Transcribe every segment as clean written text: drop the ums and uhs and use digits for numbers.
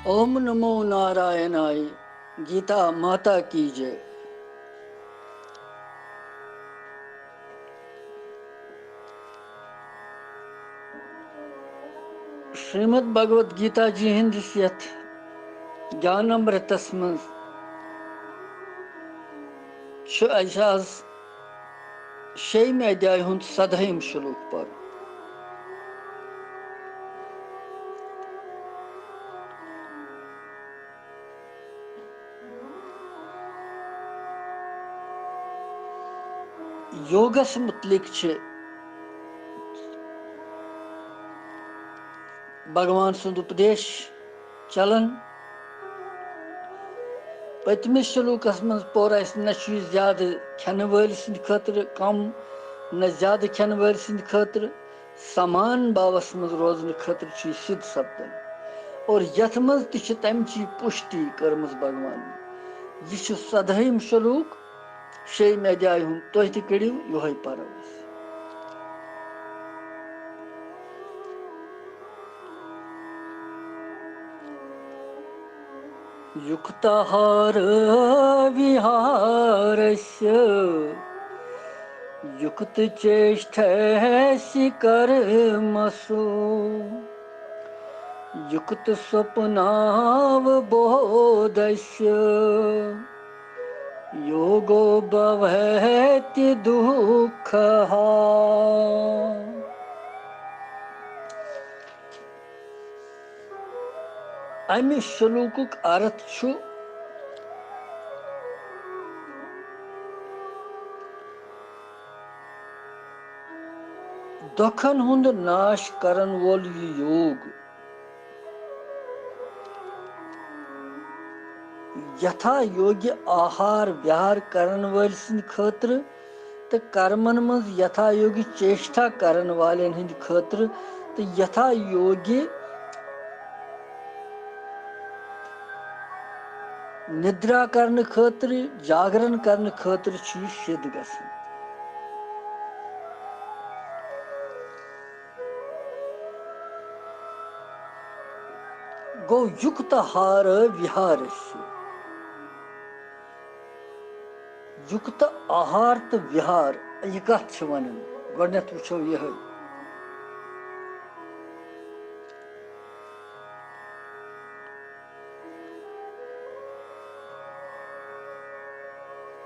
ओम नमो नारायणाय। गीता माता की जय। श्रीमद् भगवद गीता जी हिंदिस यथ ज्ञानामृतस मज आज शेम अध्याय हुंद 17 श्लोक पर। योगस मुतलिक भगवान सुंद उपदेश चलन। पतमिस श्लोकस मज पोर न ज्यादा खेन वाल सिंद खतर कम न ज्यादा खेन वाल सिंद खतर समान भावस मज रोजन खतर सिद्ध सपदन। और यथ मज तमची पुष्टि कर्मस भगवान। यह 17 श्लोक 6 अध्याय हुं तुह तु करियो योहे परो। युक्ताहार विहारस्य युक्त चेष्टसि कर्मसु युक्त स्वप्नावबोधस्य योगो भवेति दुःखः। अमि श्लोकुक अर्थ छु दुखन हुंद नाश करन वोल योग यथा योग्य आहार विहार करन वाल सिंद खतर तो कर्मन मज यथा योग्य चेष्टा करन वालेन हिंद खतर तो यथा योग्य निद्रा करन खतर जागरण करन खतर सिद्ध गसन। गो युक्त हार विहार युक्त आहार तो विहार यह कत वन गो यह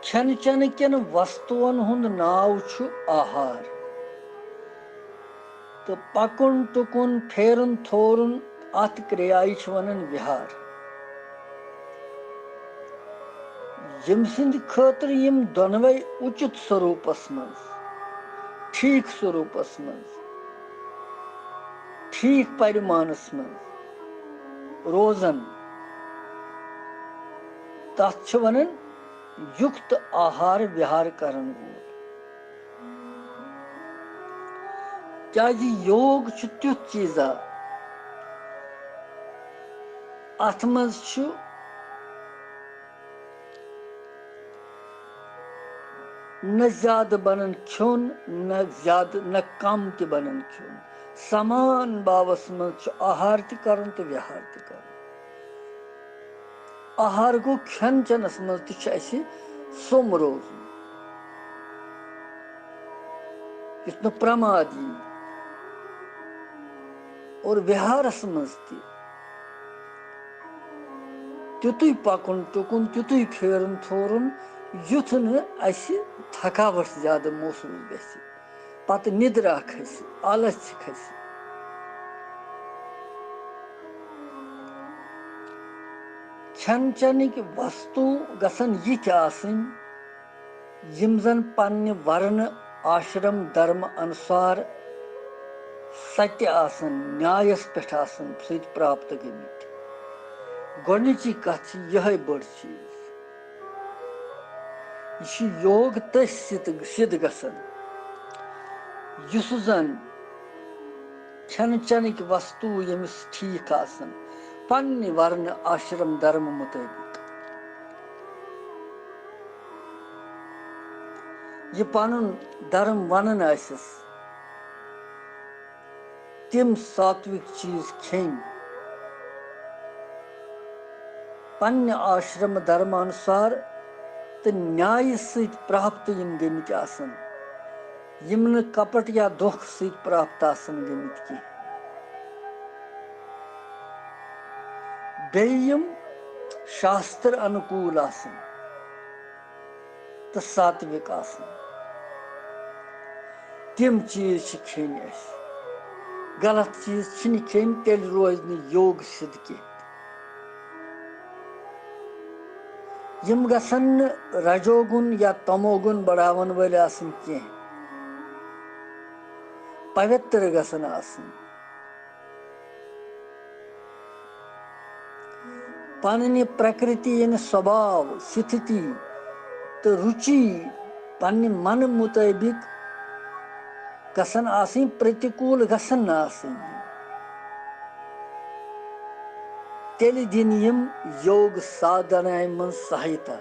खेन चन केन वस्तुअन हुंद नाव छु आहार तो पकुन टुकुन फेरुन थोरुन अत क्रियाई वनन विहार। यम सिंद खतर यम दोनवे उचित स्वरूपस मज ठीक स्वरूपस मज ठीक परिमाणस मज रोजन तथ वनन युक्त आहार विहार करन वोल। क्या योग तुथ चीजा अथ मज न ज्यादा बनन खुन न ज्यादा न कम त बनन खुन समान भावस मज आहार त करन तो विहार त करन। आहार गो खेन चनस मज सोम रोज युथ न प्रमाद यी और विहारस मज तुतुय पकुन टुकुन तुतुय फेरुन थोरुन युथ न थकावट ज्यादा महसूस गसी पत निद्रा खसी आलस खसी। खेन चनिक वस्तु गसन यिथ आसन यिम जन पन्ने वर्ण आश्रम धर्म अनुसार सत्य आसन न्यायस पेठ आसन सत प्राप्त गमित। गोडनिची कथ यह बड़ चीज यह योग तस सिद्ध गसन युस जन खेन चनिक वस्तु यमिस ठीक आसन पन्ने वर्ण आश्रम धर्म मुताबिक। यह पनुन धर्म वनन आसस तिम सात्विक चीज खेन पन्ने आश्रम धर्मानुसार तो न्याय सहित प्राप्त यम गमित आसन यम न कपट या धोख सहित प्राप्त आसन गमित की बेयम शास्त्र अनुकूल आसन तो सात्विक आसन तम चीज खेन गलत चीज खेन तेल रोज न योग सिद्ध की यम गसन रजोगुण या तमोगुण बढ़ावन वाले आसन की पवित्र गसन आसन पन्ने प्रकृति यानी स्वभाव स्थिति तो रुचि पन्ने मन मुताबिक गसन आसन प्रतिकूल गसन आसन तेल दिन यम योग साधना मन सहायता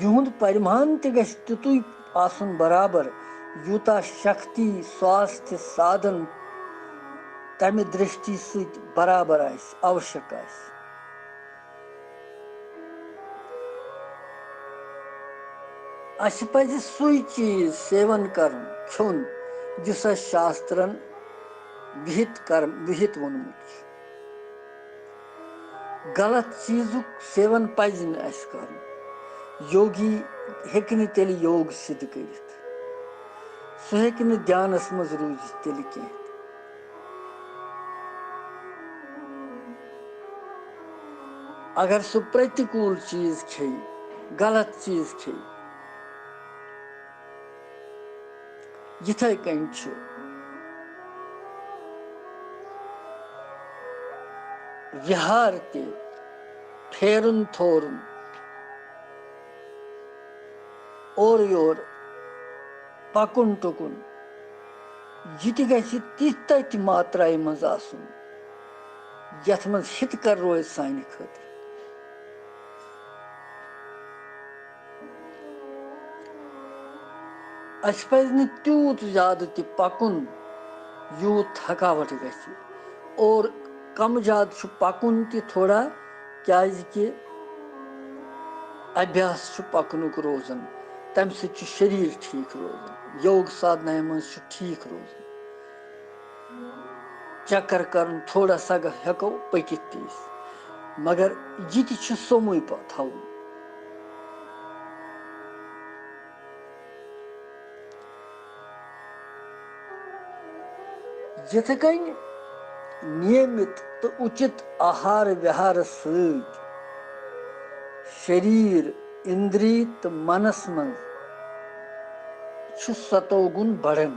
युंद परिमाण तुतु आसन बराबर यूता शक्ति स्वास्थ्य साधन तमि दृष्टि सहित बराबर आवश्यक अस पज सुई चीज सेवन कर खोन जिस शास्त्रन विहित वोनमुत गलत चीजुक सेवन पज कर योगी हेकि तेल योग सिद्ध कर सह हेकि ध्यानस मज रूज तेल कह अगर सह प्रतिकूल चीज खे गलत चीज खे यिथै कन विहार ते फेरुन थोरुन और योर पकुन टुकुन यह गि तिथ मात्रा मज आसन यथ मज हित कर रोज सानि खतर अस पज न तूत ज्यादा ति पकुन यूत थकावट गि और कम ज्यादा पकुन ति थोड़ा क्या अभ्यास पकनुक रोजन तम शरीर ठीक रोजन योग साधना मज ठीक रोजन चक्कर कर थोड़ा सा हेको पकित तीस मगर यह सोमुई थवन यथ कन नियमित तो उचित आहार विहार सहित शरीर इंद्रिय तो मनस मज सतोगुण बढ़न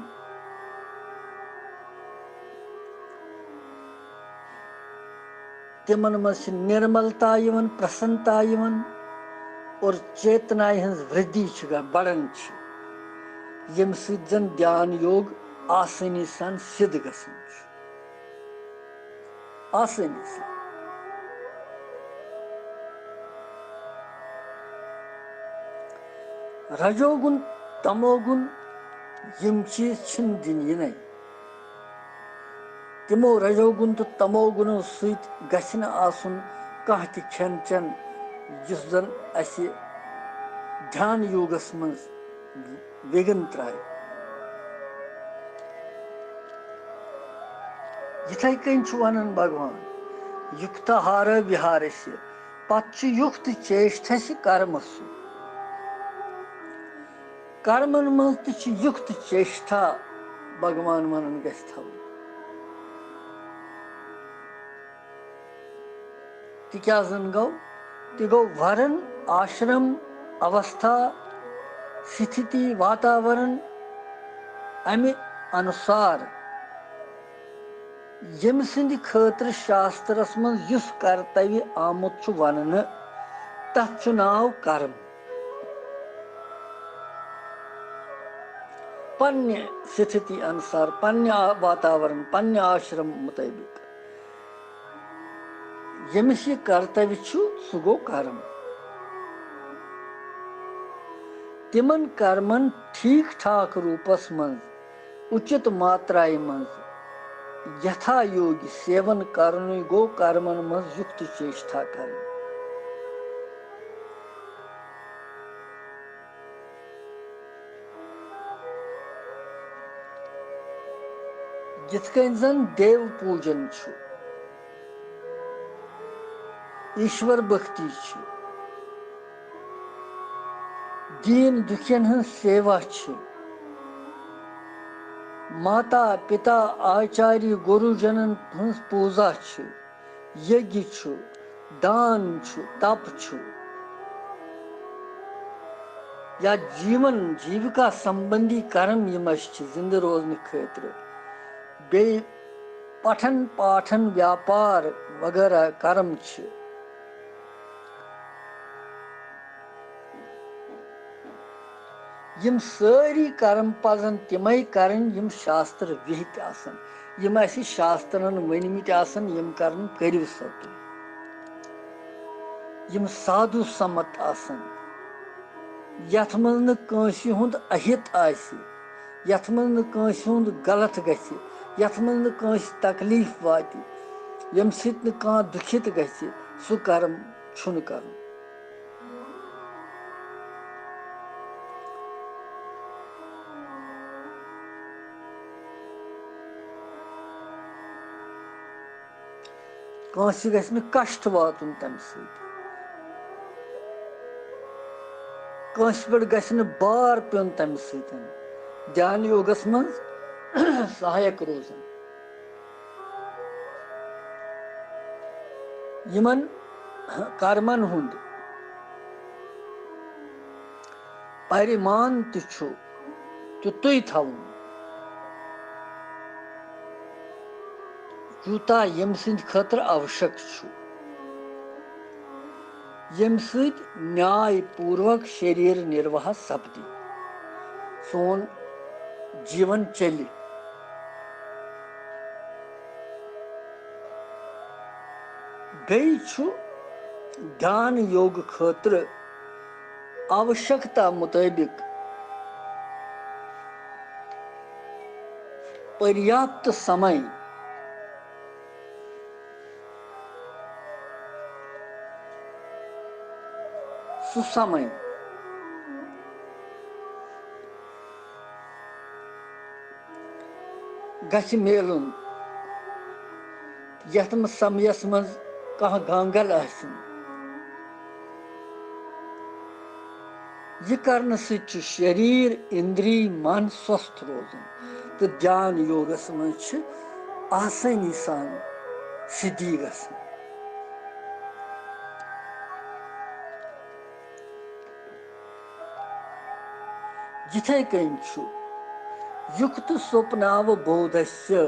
तिमन मज निर्मलता प्रसन्नता और चेतना हज वृद्धि बढ़न यम सन ध्यान योग आसानी सान सिद्ध गसन आसानी सान रजोगुण तमोगुण यम चीज दिन यिन तिमो रजोगुण तो तमोगुणों सहित गछन आसुन कह ति खेन चन जिस जन अस ध्यान योगस मज विघ्न त्राय यिथै कन वनन भगवान युक्ताहार विहार से पत् युक्त चेष्ट कर्मसु कर्मन मज युक्त चेष्टा भगवान वनन गछ थवन तिक्याजन गो ति गो वरन आश्रम अवस्था स्थिति वातावरण अमि अनुसार यम सिंद खतर शास्त्रस मज युस कर्तव्य आमुत वन तथ नाव कर्म पन्य स्थिति अनुसार पन्य वातावरण पन्य आश्रम मुताबिक यमिस यह कर्तव्य सह गो कर्म तिमन कर्मन ठीक ठाक रूपस मज उचित मात्रा मज यथा योगी सेवन करने गो कर्मन मज युक्त चेष्टा कर जिथ जन देव पूजन छु, ईश्वर भक्ति छु, दीन दुखियन हन सेवा छु, माता पिता आचार्य गुरुजनन हन पूजा छु, यज्ञ छु, दान छु, तप छु, या जीवन जीविका संबंधी कर्म यम जिंद रोजन खतर बे पठन पाठन व्यापार वगैरह कर्म छु, यम सारी कर्म पजन तिमय करन यम शास्त्र विहित आसन, यम ऐसी शास्त्रन वनमित आसन यम कर्म करिव सतो, यम साधु सम्मत आसन, यथ मज न कांसी हुंद अहित आसि, यथ मज न कांसी हुंद गलत गछि, यथ मज न कांसी तकलीफ वाति, यम सित न कां दुखित गछि, सु कर्म छुन कर्म। कांसी गछि न कष्ट वातुन तम सित, कांसी पर गछि न बार पेन तम सित, ध्यान योगस मज सहायक रोजन। यमन कर्मन हुंद परिमाण छु तुतुय थवन, यूता यम सिंद खतर आवश्यक छु, यम सिद न्याय पूर्वक शरीर निर्वाह सपदि, सोन जीवन चलि। बेई छु ध्यान योग खतर आवश्यकता मुताबिक पर्याप्त समय सुसमय गछ मेलुन, यथ समयस मज कह गांगल आसन, यह करने से शरीर इंद्री मन स्वस्थ रोजन, तो ध्यान योगस मज आसानी सान सिद्धि गसन। जिथे कन छु युक्त स्वप्नाव बोधस्य,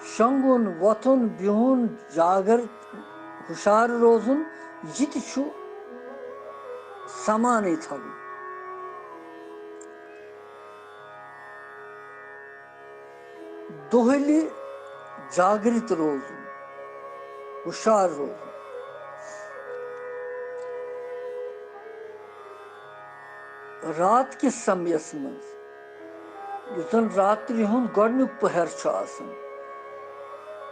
शंगुन वथुन बिहुन जागर हुशार रोजुन यित छु समाने थवन। दोहली जागृत रोजुन हुशार रोजुन, रात के समयस मज युतन रात्रि हुंद गोडनुक पहर छु आसन,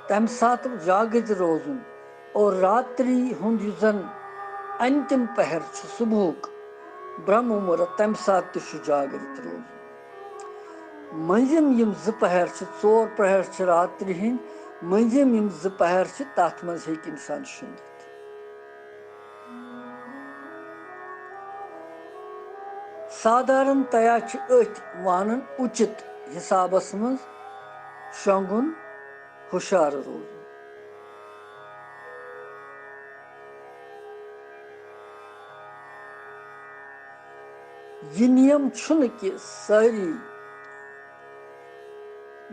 तम सात जागृत रोजुन, और रात्रि हुंद युतन अंतिम पहर छु सुबह ब्रह्म मुहूर्त तम सात छु जागृत रोजुन। मंजिम यम ज पहर छु, चोर पहर छु रात्रि हिंद, मंजिम यम ज पहर छु तथ मज हेक इंसान शुंगित। साधारणतया वानन उचित हिसाबस मज शंगुन हुशार रोजुन। यह नियम छुन कि सारी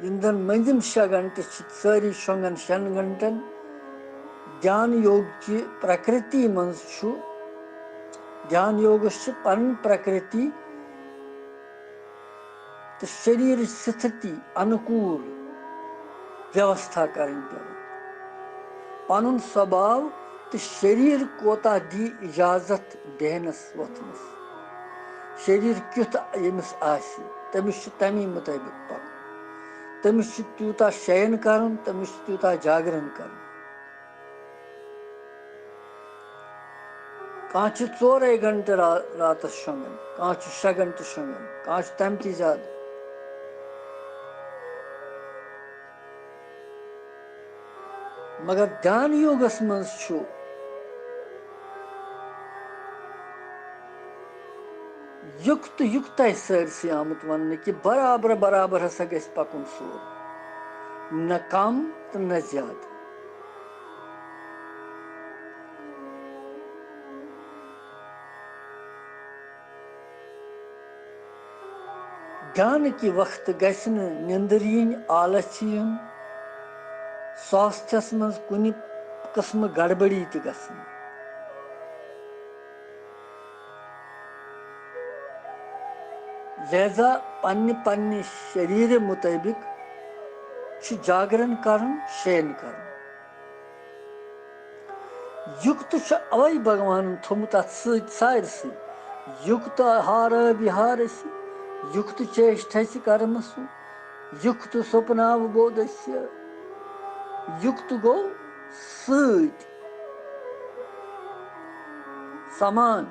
यंदन मंजिम 6 घंटे सारी शंगन 6 घंटन ध्यान योग की प्रकृति मज छु, ध्यान योग पन प्रकृति तो शरीर स्थिति अनुकूल व्यवस्था करनी पे, पन स्वभाव तो शरीर कोता दी इजाजत बेहनस वथनस, शरीर क्युथ यमिस आसि तमिस तमी मुताबिक पक तमिस त्यूता शयन करन तमिस त्यूता जागरण करन कह 4 घंटे रात शोंगन कह 6 घंटे शोंगन कह तम ती ज्यादा मगर ध्यान योगस मज युक्त युक्त सरसी आमुत वन कि बराबर बराबर हसा गस पकुन सोर न कम तो न ज्यादा ध्यान की वक्त गसन निंदर आलस स्वास्थ्यस मज कुन किस्म गड़बड़ी त गसन लिहाजा पन्ने पन्ने शरीर मुताबिक जागरण करन शयन करन युक्त अवै भगवान थोमुत सारसी युक्त आहार विहार युक्त चेष्ट कर्मसु युक्त स्वप्नावबोधस्य युक्त गो सत समान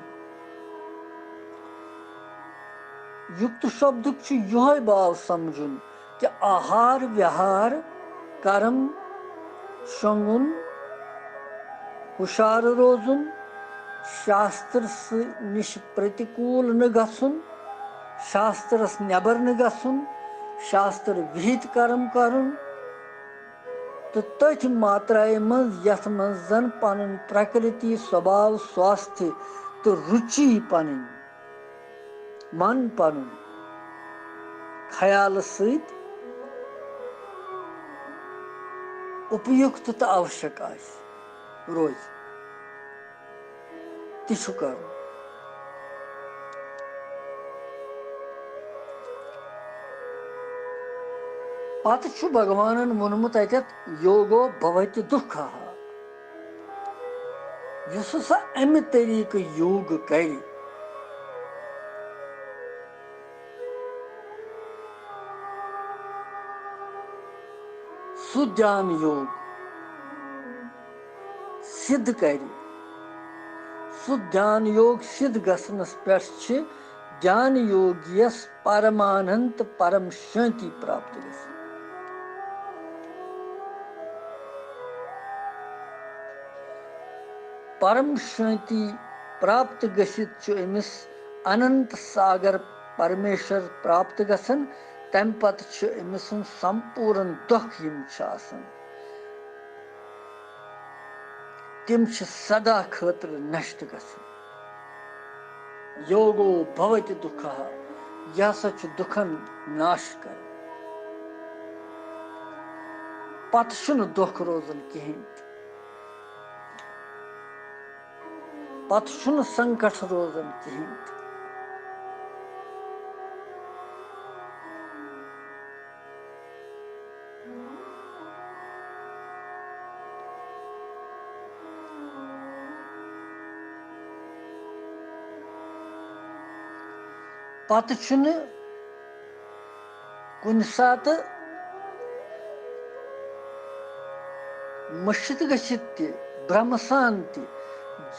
युक्त शब्द यह भाव समझुन कि आहार विहार कर्म शोंगुन हुशार रोजुन शास्त्र निश प्रतिकूल न गसुन शास्त्रस नेबर न गसुन शास्त्र विहित कर्म करन तो तथ मात्राए मज यथ मज जन पन प्रकृति स्वभाव स्वास्थ्य तो रुचि पन मन पन ख्याल सत उपयुक्त तो आवश्यक रोज तिछु कर पत भगवान वोनमुत योगो भवति दुख युस सा अमि तरीक योग कर सु ध्यान योग सिद्ध कर सु ध्यान योग सिद्ध गसनस पे ध्यान योगियस परमानंत परम शांति प्राप्त गस परम शांति प्राप्त गसित अमिस अनंत सागर परमेश्वर प्राप्त गसन तम पत अमिस संपूर्ण दुख यम तिम सदा खतर नष्ट गसन योगो भवति दुख यह हसा दुखन नाश कर पत दुख रोजन कहें पत संकट रोजन कहें पत कुन सात मुश्कित गसित भ्रमसान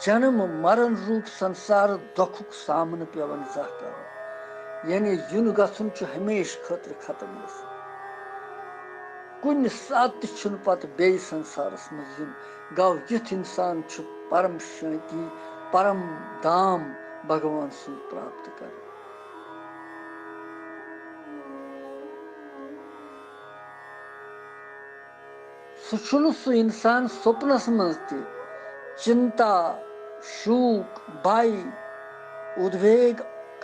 जन्म मरण रूप संसार दुख सामन पेवन जा कर यानी युन गसन हमेश खतर खत्म गस कुन सात पत बे संसारस मज युन गव युथ इंसान परम शांति परम धाम भगवान सुन प्राप्त कर सु इंसान स्वप्नस मज चिंता शूक भय उद्वेग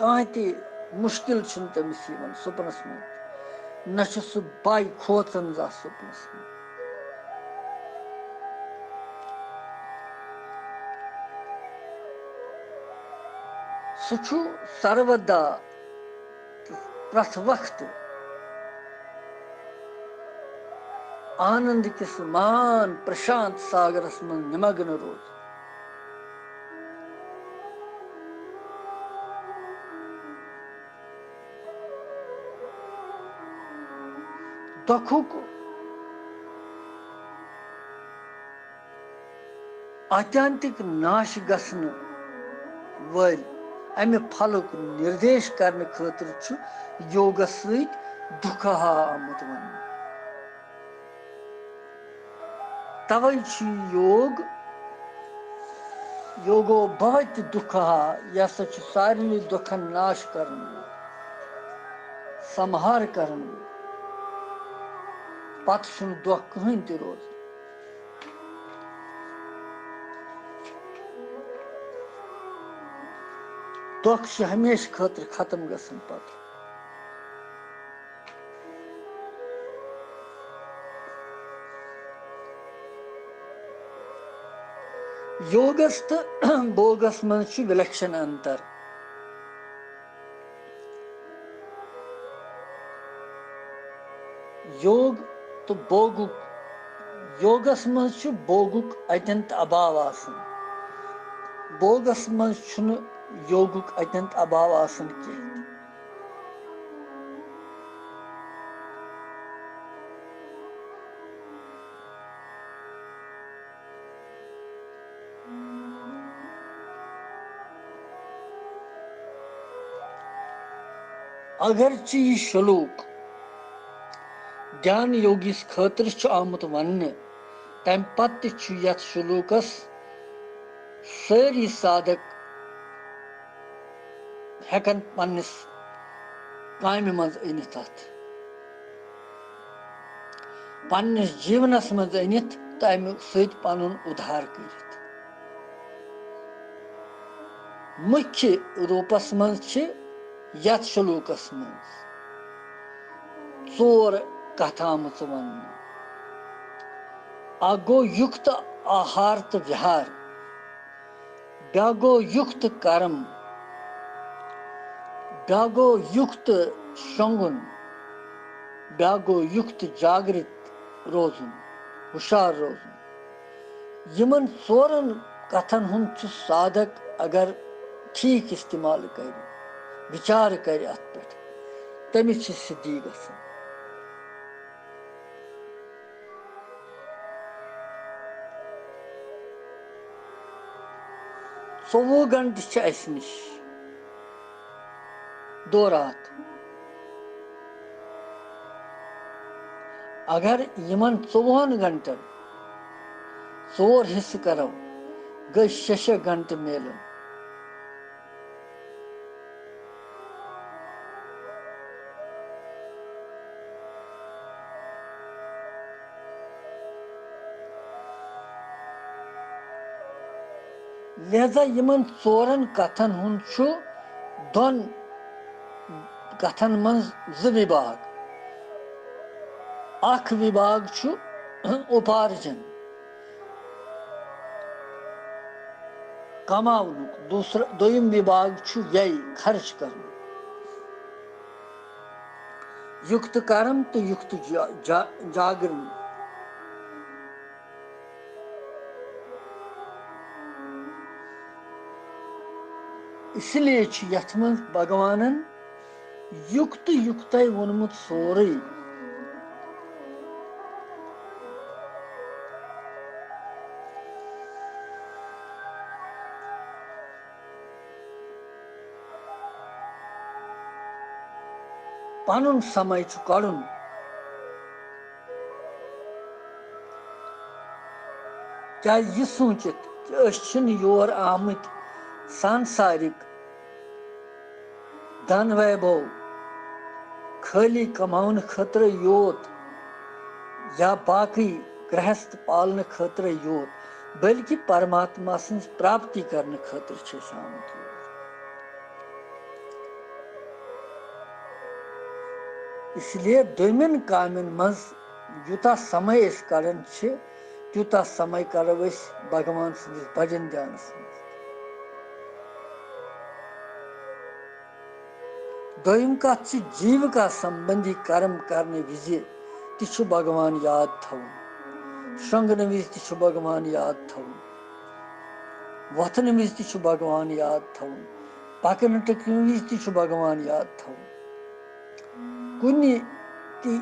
कह मुश्किल तमिस स्वप्नस मज न सु भय खोचन जा स्वप्नस मज सु सर्वदा प्रथ वक्त आनंद किस महान प्रशांत सागरस मज निमग्न रोज दुखुक आत्यांतिक नाश गसन वल अमे फलुक निर्देश करने खतर छु योग सहित दुखहा आमुत वन तवै छु योगो बहुत दुखहा यस छु सारे दुखन नाश करन संहार करन पत छु दुख कहीं ते रोज दुख से हमेशा खतर खत्म गसन पत योगस तो बोगस मन विलक्षण अंतर योग तो बोगुक योगस मन बोगुक अत्यंत अभाव आसन बोगस मन योगुक अत्यंत अभाव आसन के अगरचे यह श्लोक ध्यान योगिस खतर आमुत वन तम पत यथ श्लोकस सारी साधक हेकन पन्निस कामि मज अनित पन्निस जीवनस मज अनित तमि सत पनुन उद्धार करित मुख्य रूपस मज यथ श्लोकस मज चोर कथ आमुत वन अख गो युक्त आहार तो विहार ब्या गो युक्त कर्म ब्या गो युक्त शंगुन ब्या गो युक्त जागृत रोजुन हुशार रोजुन यमन चोरन कथन हुंद साधक अगर ठीक इस्तेमाल कर विचार कर अत पे तमिस सिद्धि गसन 24 घंटे निश दो रात अगर यमन 24 घंटन 4 हिस्से करो गई 6 घंटे मेलन लिहाजा यमन 4 कथन हुन दोन कथन मन 2 विभाग अख विभाग उपार्जन कमाउन दूसरा दोयम विभाग व्यय खर्च कर युक्त कर्म तो युक्त जागरण इसलिए यथ मन भगवानन युक्त युक्त वोनमुत सोरे पनुन समय कड़ुन क्या यह सोचित कि योर आमत सांसारिक धन वैभव खाली कमाने खतर योत या बाकी गृहस्थ पालने खतर योत बल्कि परमात्मा सं प्राप्ति करने खतर आमत इसलिए दोमिन कामन मज यूता समय कड़न त्यूता समय करो भगवान सदिस भजन ध्यानस दोयम कथ जीविका संबंधी कर्म करने विजि ति भगवान याद थवन शंगन विज ति भगवान याद थवन वथन विज ति भगवान याद थवन पकन टकन विज ति भगवान याद थवन कुनि ति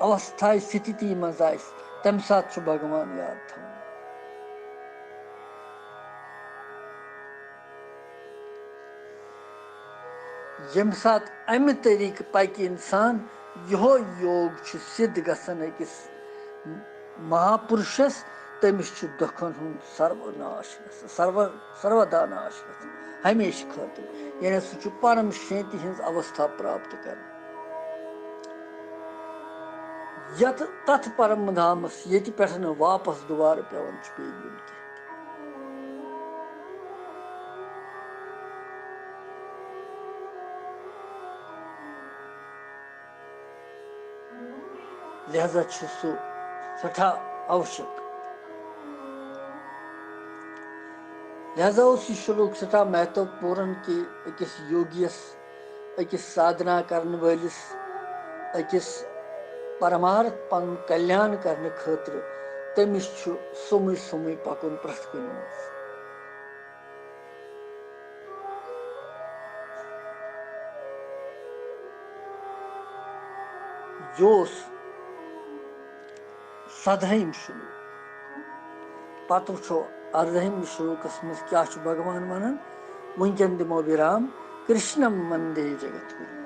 अवस्था स्थिति मज तम सात भगवान याद थो यम सात अमि तरीक पक इंसान यो योग सिद्ध गसन अकिस महापुरुषस तमिस दुखन हुंद सर्वनाश सर्वदा नाश हमेशा खतर यानी सह परम शांति हज अवस्था प्राप्त कर यत तथ परम धामस ये पे वापस दोबारा पेवन पे युन लिहाजा सह सठा आवश्यक लिहाजा उस श्लोक सठा महत्वपूर्ण कि अकिस योगियस अकिस साधना करने वालिस अकिस परमार्थ पन कल्याण करने खतर तमिस सोमुई सोमुई पकुन प्रथ कुन जोस सदहिम श्लोक पत वो अर्धहिम श्लोकस मज क्या भगवान वन वनकन दिमो विराम कृष्णम वंदे जगत गुरु।